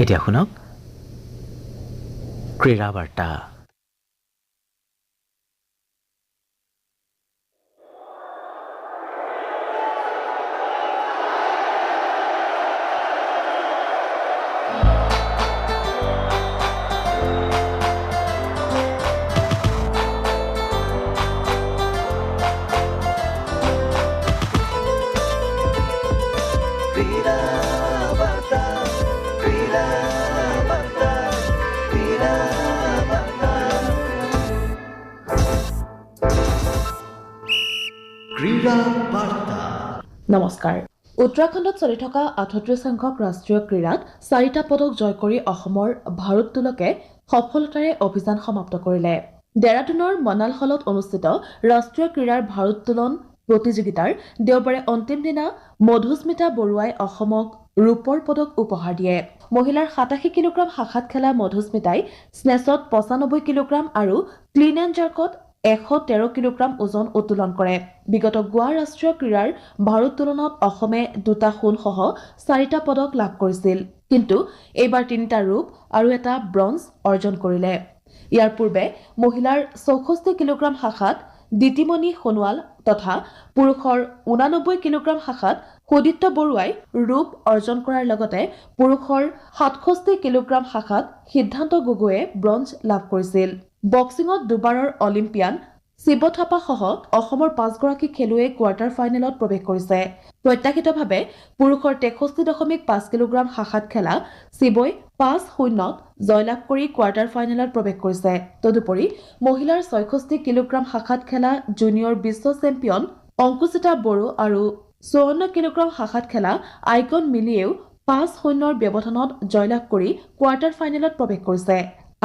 এতিয়া শুনক ক্ৰীড়া বাৰ্তা। নমস্কাৰ। উত্তৰাখণ্ডত চলি থকা ৩৮ সংখ্যক ৰাষ্ট্ৰীয় ক্ৰীড়াত ৪টা পদক জয় কৰি অসমৰ ভাৰোত্তোলকে সফলতাৰে অভিযান সমাপ্ত কৰিলে। ডেৰাডুনৰ মনাল হলত অনুষ্ঠিত ৰাষ্ট্ৰীয় ক্ৰীড়াৰ ভাৰোত্তোলন প্ৰতিযোগিতাৰ দেওবাৰে অন্তিম দিনা মধুস্মিতা বৰুৱাই অসমক ৰূপৰ পদক উপহাৰ দিয়ে। মহিলাৰ ৮৭ কিলোগ্ৰাম শাখাত খেলা মধুস্মিতাই স্নেচত ৯৫ কিলোগ্ৰাম আৰু ক্লিন এণ্ড জাৰ্কত ১১৩ কিলোগ্ৰাম ওজন উত্তোলন কৰে। বিগত গোৱা ৰাষ্ট্ৰীয় ক্ৰীড়াৰ ভাৰোত্তোলনত অসমে ২টা সোণসহ ৪টা পদক লাভ কৰিছিল, কিন্তু এইবাৰ ৩টা ৰূপ আৰু এটা ব্ৰঞ্জ অৰ্জন কৰিলে। ইয়াৰ পূৰ্বে মহিলাৰ ৬৪ কিলোগ্ৰাম শাখাত দিতিমণি সোণোৱাল তথা পুৰুষৰ ৮৯ কিলোগ্ৰাম শাখাত সুদিত্য বৰুৱাই ৰূপ অৰ্জন কৰাৰ লগতে পুৰুষৰ ৬৭ কিলোগ্ৰাম শাখাত সিদ্ধান্ত গগৈয়ে ব্ৰঞ্জ লাভ কৰিছিল। বক্সিঙত দুবাৰৰ অলিম্পিয়ান শিৱ থাপাসহ অসমৰ ৫গৰাকী খেলুৱৈয়ে কোৱাৰ্টাৰ ফাইনেলত প্ৰৱেশ কৰিছে। প্ৰত্যাশিতভাৱে পুৰুষৰ ৬৩.৫ কিলোগ্ৰাম শাখাত খেলা শিৱই ৫-০ত জয়লাভ কৰি কোৱাৰ্টাৰ ফাইনেলত প্ৰৱেশ কৰিছে। তদুপৰি মহিলাৰ ৬৬ কিলোগ্ৰাম শাখাত খেলা জুনিয়ৰ বিশ্ব চেম্পিয়ন অংকুচিতা বড়ো আৰু ৫৪ কিলোগ্ৰাম শাখাত খেলা আইকন মিলিয়েও ৫-০ৰ ব্যৱধানত জয়লাভ কৰি কোৱাৰ্টাৰ ফাইনেলত প্ৰৱেশ কৰিছে।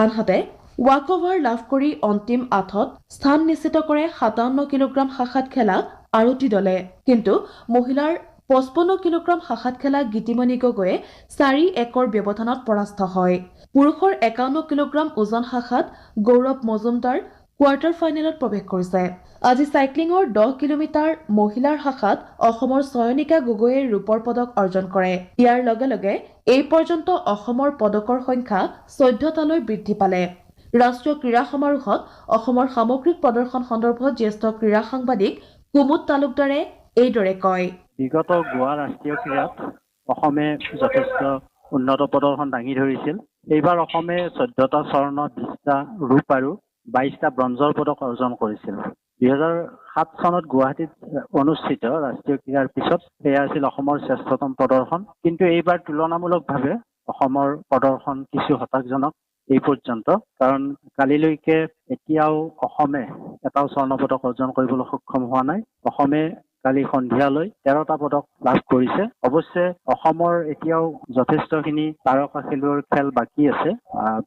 আনহাতে ৱাক অভাৰ লাভ কৰি অন্তিম ৮ত স্থান নিশ্চিত কৰে ৫৭ কিলোগ্ৰাম শাখাত খেলা আৰতি দলে, কিন্তু মহিলাৰ ৫৫ কিলোগ্ৰাম শাখাত খেলা গীতিমণি গগৈয়ে ৪-১ৰ ব্যৱধানত পৰাস্ত হয়। পুৰুষৰ ৫১ কিলোগ্ৰাম ওজন শাখাত গৌৰৱ মজুমদাৰ কোৱাৰ্টাৰ ফাইনেলত প্ৰৱেশ কৰিছে। আজি চাইক্লিঙৰ ১০ কিলোমিটাৰ মহিলাৰ শাখাত অসমৰ চয়নিকা গগৈয়ে ৰূপৰ পদক অৰ্জন কৰে। ইয়াৰ লগে লগে এই পৰ্যন্ত অসমৰ পদকৰ সংখ্যা ১৪টালৈ বৃদ্ধি পালে। ৰাষ্ট্ৰীয় ক্ৰীড়া সমাৰোহত অসমৰ সামগ্ৰিক প্ৰদৰ্শন সন্দৰ্ভত জ্যেষ্ঠ ক্ৰীড়া সাংবাদিক কুমুদ তালুকদাৰে এইদৰে কয়। বিগত গোৱা ৰাষ্ট্ৰীয় ক্ৰীড়াত অসমে যথেষ্ট উন্নত প্ৰদৰ্শন দাঙি ধৰিছিল। এইবাৰ অসমে ১৪টা স্বৰ্ণ, ২০টা ৰূপ আৰু ২২টা ব্ৰঞ্জৰ পদক অৰ্জন কৰিছিল। ২০০৭ চনত গুৱাহাটীত অনুষ্ঠিত ৰাষ্ট্ৰীয় ক্ৰীড়াৰ পিছত এয়া আছিল অসমৰ শ্ৰেষ্ঠতম প্ৰদৰ্শন। কিন্তু এইবাৰ তুলনামূলকভাৱে অসমৰ প্ৰদৰ্শন কিছু হতাশজনক এই পৰ্যন্ত, কাৰণ কালিলৈকে এতিয়াও অসমে এটাও স্বৰ্ণ পদক অৰ্জন কৰিবলৈ সক্ষম হোৱা নাই। অসমে কালি সন্ধিয়ালৈ ১৩টা পদক লাভ কৰিছে। অৱশ্যে অসমৰ এতিয়াও যথেষ্টখিনি তাৰকা খেলুৱৈৰ খেল বাকী আছে।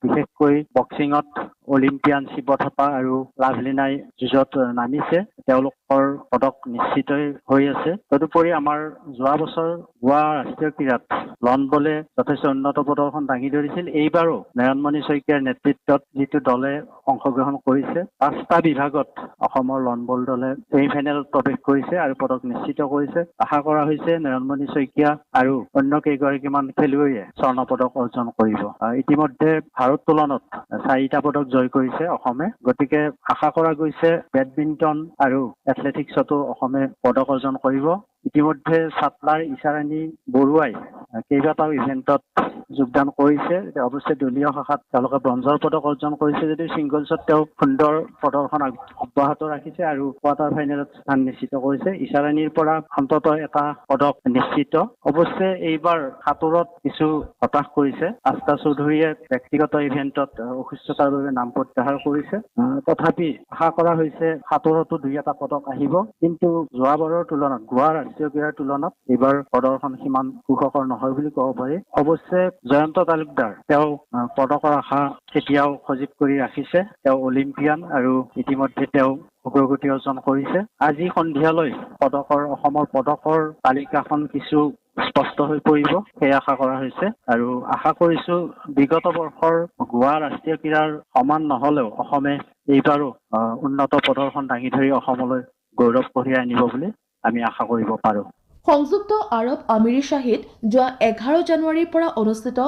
বিশেষকৈ বক্সিঙত অলিম্পিয়ান শিৱ থাপা আৰু লাভলীনাই যুঁজত নামিছে, তেওঁলোকৰ পদক নিশ্চিত হৈ আছে। তদুপৰি আমাৰ যোৱা বছৰ গোৱা ৰাষ্ট্ৰীয় ক্ৰীড়াত লন বলে যথেষ্ট উন্নত প্ৰদৰ্শন দাঙি ধৰিছিল। এইবাৰো নয়নমণি শইকীয়াৰ নেতৃত্বত যিটো দলে অংশগ্ৰহণ কৰিছে, ৫টা বিভাগত অসমৰ লন বল দলে ছেমি ফাইনেলত প্ৰৱেশ কৰিছে আৰু পদক নিশ্চিত কৰিছে। আশা কৰা হৈছে নয়নমণি শইকীয়া আৰু অন্য কেইগৰাকীমান খেলুৱৈয়ে স্বৰ্ণ পদক অৰ্জন কৰিব। ইতিমধ্যে ভাৰোত্তোলনত ৪টা পদক জয় কৰিছে অসমে, গতিকে আশা কৰা গৈছে বেডমিণ্টন আৰু এথলেটিক্সতো অসমে পদক অৰ্জন কৰিব। ইতিমধ্যে চাটলাৰ ইছাৰাণী বৰুৱাই কেইবাটাও ইভেণ্টত যোগদান কৰিছে। অৱশ্যে দলীয় শাখাত তেওঁলোকে ব্ৰঞ্জৰ পদক অৰ্জন কৰিছে যদিও ছিংগলছত তেওঁ সুন্দৰ প্ৰদৰ্শন অব্যাহত ৰাখিছে আৰু কোৱাৰ্টাৰ ফাইনেলত স্থান নিশ্চিত কৰিছে। ইছাৰাণীৰ পৰা অন্ততঃ এটা পদক নিশ্চিত। অৱশ্যে এইবাৰ সাঁতোৰত কিছু হতাশ কৰিছে। আস্থা চৌধুৰীয়ে ব্যক্তিগত ইভেণ্টত অসুস্থতাৰ বাবে নাম প্ৰত্যাহাৰ কৰিছে। তথাপি আশা কৰা হৈছে সাঁতোৰতো ২-এটা পদক আহিব, কিন্তু যোৱাবাৰৰ তুলনাত গোৱা ৰাষ্ট্ৰীয় ক্ৰীড়াৰ তুলনাত এইবাৰ প্ৰদৰ্শন সিমান সুখকৰ নহয় বুলি ক'ব পাৰি। অৱশ্যে জয়ন্ত তালুকদাৰ তেওঁ পদকৰ আশা এতিয়াও সজীৱ কৰি ৰাখিছে। তেওঁ অলিম্পিয়ান আৰু ইতিমধ্যে তেওঁ অগ্ৰগতি অৰ্জন কৰিছে। আজি সন্ধিয়ালৈ অসমৰ পদকৰ তালিকাখন কিছু স্পষ্ট হৈ পৰিব, সেই আশা কৰা হৈছে। আৰু আশা কৰিছো বিগত বৰ্ষৰ গোৱা ৰাষ্ট্ৰীয় ক্ৰীড়াৰ সমান নহলেও অসমে এইবাৰো উন্নত প্ৰদৰ্শন দাঙি ধৰি অসমলৈ গৌৰৱ কঢ়িয়াই আনিব বুলি আমি আশা কৰিব পাৰো। সংযুক্ত আৰৱ আমিৰি শ্বাহীত যোৱা ১১ জানুৱাৰীৰ পৰা অনুষ্ঠিত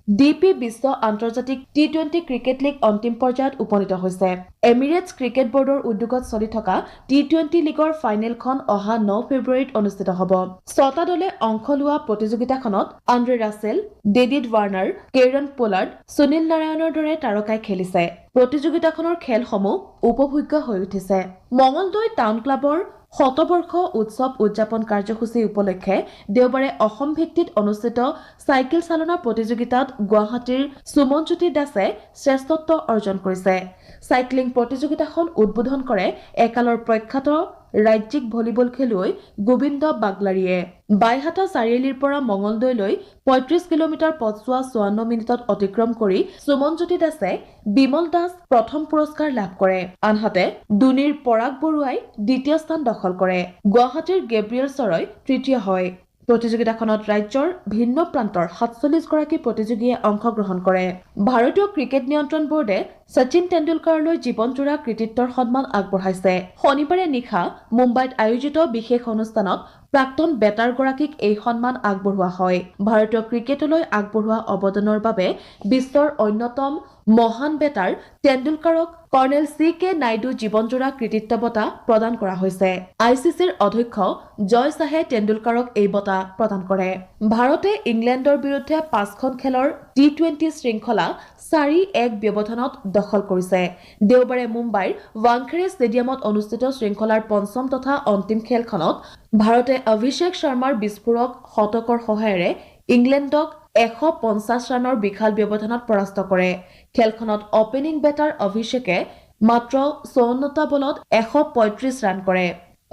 ডিপি বিশ্ব আন্তৰ্জাতিক টি20 ক্ৰিকেট লীগ অন্তিম পৰ্যায়ত উপনীত হৈছে। এমিৰেটছ ক্ৰিকেট বৰ্ডৰ উদ্যোগত চলি থকা টি20 লীগৰ ফাইনেলখন অহা 9 ফেব্ৰুৱাৰীত অনুষ্ঠিত হ'ব। 6টা দলে অংশ লোৱা প্ৰতিযোগিতাখনত Andre Russell, David Warner, Kieron Pollard, Sunil নাৰায়ণৰ দৰে তাৰকাই খেলিছে। প্ৰতিযোগিতাখনৰ খেলসমূহ উপভোগ্য হৈ উঠিছে। মঙলদৈ টাউন ক্লাবৰ শতবৰ্ষ উৎসৱ উদযাপন কাৰ্যসূচী উপলক্ষে দেওবাৰে অসম ভিত্তিত অনুষ্ঠিত চাইকেল চালনা প্ৰতিযোগিতাত গুৱাহাটীৰ সুমনজ্যোতি দাসে শ্ৰেষ্ঠত্ব অৰ্জন কৰিছে। চাইক্লিং প্ৰতিযোগিতাখন উদ্বোধন কৰে একালৰ প্ৰখ্যাত ৰাজ্যিক ভলীবল খেলুৱৈ গোবিন্দ বাগলাৰীয়ে। বাইহাটা চাৰিআলিৰ পৰা মঙলদৈলৈ ৩৫ কিলোমিটাৰ পথছোৱা ৫৪ মিনিটত অতিক্ৰম কৰি সুমনজ্যোতি দাসে বিমল দাস প্ৰথম পুৰস্কাৰ লাভ কৰে। আনহাতে দুনিৰ পৰাগ বৰুৱাই দ্বিতীয় স্থান দখল কৰে। গুৱাহাটীৰ গেব্ৰিয়েল চৰয় তৃতীয় হয়। প্ৰতিযোগিতাখনত ৰাজ্যৰ ভিন্ন প্ৰান্তৰ ৪৭ গৰাকী প্ৰতিযোগীয়ে অংশগ্ৰহণ কৰে। ভাৰতীয় ক্ৰিকেট নিয়ন্ত্ৰণ বোৰ্ডে শচীন তেণ্ডুলকাৰলৈ জীৱনজোৰা কৃতিত্বৰ সন্মান আগবঢ়াইছে। শনিবাৰে নিশা মুম্বাইত আয়োজিত বিশেষ অনুষ্ঠানত প্ৰাক্তন বেটাৰগৰাকীক এই সন্মান আগবঢ়োৱা হয়। ভাৰতীয় ক্ৰিকেটলৈ আগবঢ়োৱা অৱদানৰ বাবে বিশ্বৰ অন্যতম মহান বেটাৰ তেণ্ডুলকাৰক কৰ্ণেল CK নাইডু জীৱনজোৰা কৃতিত্ব বঁটা প্ৰদান কৰা হৈছে। ICCৰ অধ্যক্ষ জয় শাহে তেণ্ডুলকাৰক এই বঁটা প্ৰদান কৰে। ভাৰতে ইংলেণ্ডৰ বিৰুদ্ধে 5খন খেলৰ টি20 শৃংখলা 4-1 ব্যৱধানত দখল কৰিছে। দেওবাৰে মুম্বাইৰ ৱাংখেড়ে ষ্টেডিয়ামত অনুষ্ঠিত শৃংখলাৰ পঞ্চম তথা অন্তিম খেলখনত ভাৰতে অভিষেক শৰ্মাৰ বিস্ফোৰক শতকৰ সহায়েৰে ইংলেণ্ডক 150 ৰানৰ বিশাল ব্যৱধানত পৰাস্ত কৰে। খেলখনত অপেনিং বেটাৰ অভিষেকে মাত্ৰ 54টা বলত 135 ৰান কৰে।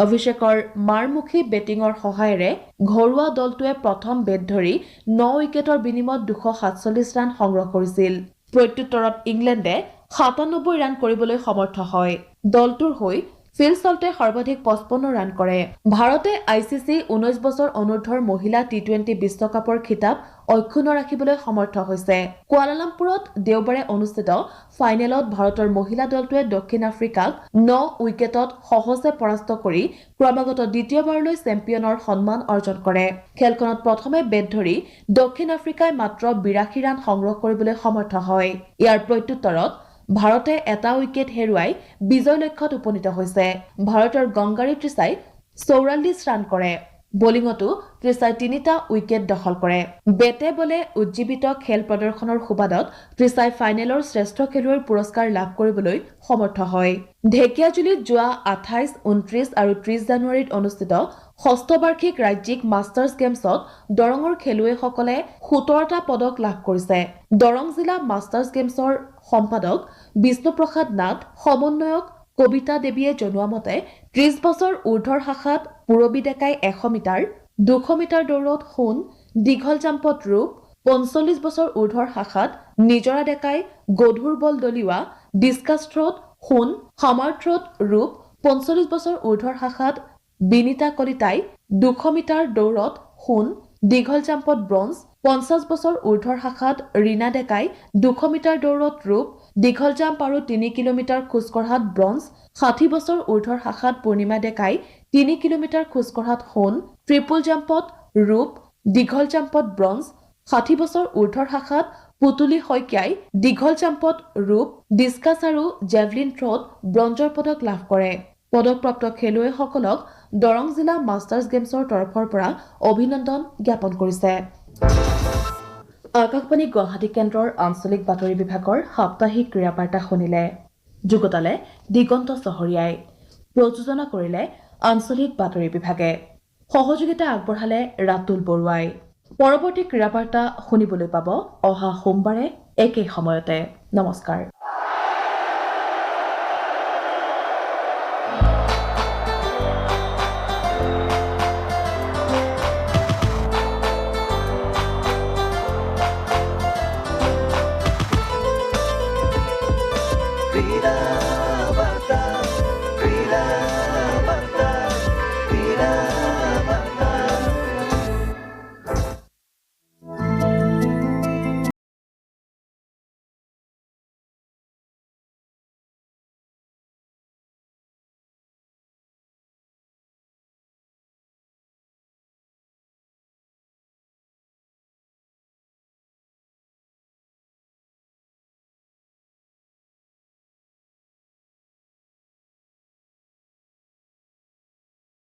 অভিষেকৰ মাৰমুখী বেটিঙৰ সহায়েৰে ঘৰুৱা দলটোৱে প্ৰথম বেট ধৰি 9 উইকেটৰ বিনিময়ত 247 ৰান সংগ্ৰহ কৰিছিল। প্ৰত্যুত্তৰত ইংলেণ্ডে 97 ৰান কৰিবলৈ সমৰ্থ হয়। দলটোৰ হৈ ফিল চল্টে সৰ্বাধিক 55 ৰান কৰে। ভাৰতে ICC 19 বছৰ অনুৰ্ধৰ মহিলা টি20 বিশ্বকাপৰ খিতাপ অক্ষুণ্ণ ৰাখিবলৈ সমৰ্থ হৈছে। কুৱালালামপুৰত দেওবাৰে অনুষ্ঠিত ফাইনেলত ভাৰতৰ মহিলা দলটোৱে দক্ষিণ আফ্ৰিকাক 9 উইকেটত সহজে পৰাস্ত কৰি ক্ৰমাগত দ্বিতীয়বাৰলৈ চেম্পিয়নৰ সন্মান অৰ্জন কৰে। খেলখনত প্ৰথমে বেট ধৰি দক্ষিণ আফ্ৰিকাই মাত্ৰ 82 ৰান সংগ্ৰহ কৰিবলৈ সমৰ্থ হয়। ইয়াৰ প্ৰত্যুত্তৰত ভাৰতে এটা উইকেট হেৰুৱাই বিজয় লক্ষ্যত উপনীত হৈছে। ভাৰতৰ গংগাৰী ত্ৰিচাই 44 ৰান কৰে। বলিঙতো ত্ৰিচাই 3টা উইকেট দখল কৰে। বেটে বলে উজ্জীৱিত খেল প্ৰদৰ্শনৰ সুবাদত ত্ৰিচাই ফাইনেলৰ শ্ৰেষ্ঠ খেলুৱৈৰ পুৰস্কাৰ লাভ কৰিবলৈ সমৰ্থ হয়। ঢেকিয়াজুলিত যোৱা 28, 29 আৰু 30 জানুৱাৰীত অনুষ্ঠিত ষষ্ঠ বাৰ্ষিক ৰাজ্যিক মাষ্টাৰ্ছ গেমছত দৰঙৰ খেলুৱৈসকলে 17টা পদক লাভ কৰিছে। দৰং জিলা মাষ্টাৰ্ছ গেমছৰ সম্পাদক বিষ্ণুপ্ৰসাদ নাথ, সমন্বয়ক কবিতা দেৱীয়ে জনোৱা মতে 30 বছৰ ঊৰ্ধৰ শাখাত পূৰবী ডেকাই 100 মিটাৰ, 200 মিটাৰ দৌৰত সোণ, দীঘল জাম্পত ৰূপ, 45 বছৰ ঊৰ্ধৰ শাখাত নিজৰা ডেকাই গধুৰ বল দলিওৱা, ডিস্কাছ থ্ৰত সোণ, হামাৰ থ্ৰত ৰূপ, 45 বছৰ ঊৰ্ধৰ শাখাত বিনীতা কলিতাই 200 মিটাৰ দৌৰত সোণ, দীঘল জাম্পত ব্ৰঞ্জ, 50 বছৰ ঊৰ্ধৰ শাখাত ৰীনা ডেকাই 200 মিটাৰ দৌৰত ৰূপ, দীঘল জাম্প আৰু 3 কিলোমিটাৰ খোজকঢ়াত ব্ৰঞ্জ, 60 বছৰ ঊৰ্ধৰ শাখাত পূৰ্ণিমা ডেকাই 3 কিলোমিটাৰ খোজকঢ়াত সোণ, ট্ৰিপল জাম্পত ৰূপ, দীঘল জাম্পত ব্ৰঞ্জ, 60 বছৰ ঊৰ্ধৰ শাখাত পুতুলি শইকীয়াই দীঘল জাম্পত ৰূপ, ডিস্কাছ আৰু জেভলিন থ্ৰত ব্ৰঞ্জৰ পদক লাভ কৰে। পদকপ্ৰাপ্ত খেলুৱৈসকলক দৰং জিলা মাষ্টাৰ্ছ গেমছৰ তৰফৰ পৰা অভিনন্দন জ্ঞাপন কৰিছে। আকাশবাণী গুৱাহাটী কেন্দ্ৰৰ আঞ্চলিক বাতৰি বিভাগৰ সাপ্তাহিক ক্ৰীড়া বাৰ্তা শুনিলে। যুগতালে দিগন্ত চহৰীয়াই। প্ৰযোজনা কৰিলে আঞ্চলিক বাতৰি বিভাগে। সহযোগিতা আগবঢ়ালে ৰাতুল বৰুৱাই। পৰৱৰ্তী ক্ৰীড়া বাৰ্তা শুনিবলৈ পাব অহা সোমবাৰে একেই সময়তে। নমস্কাৰ।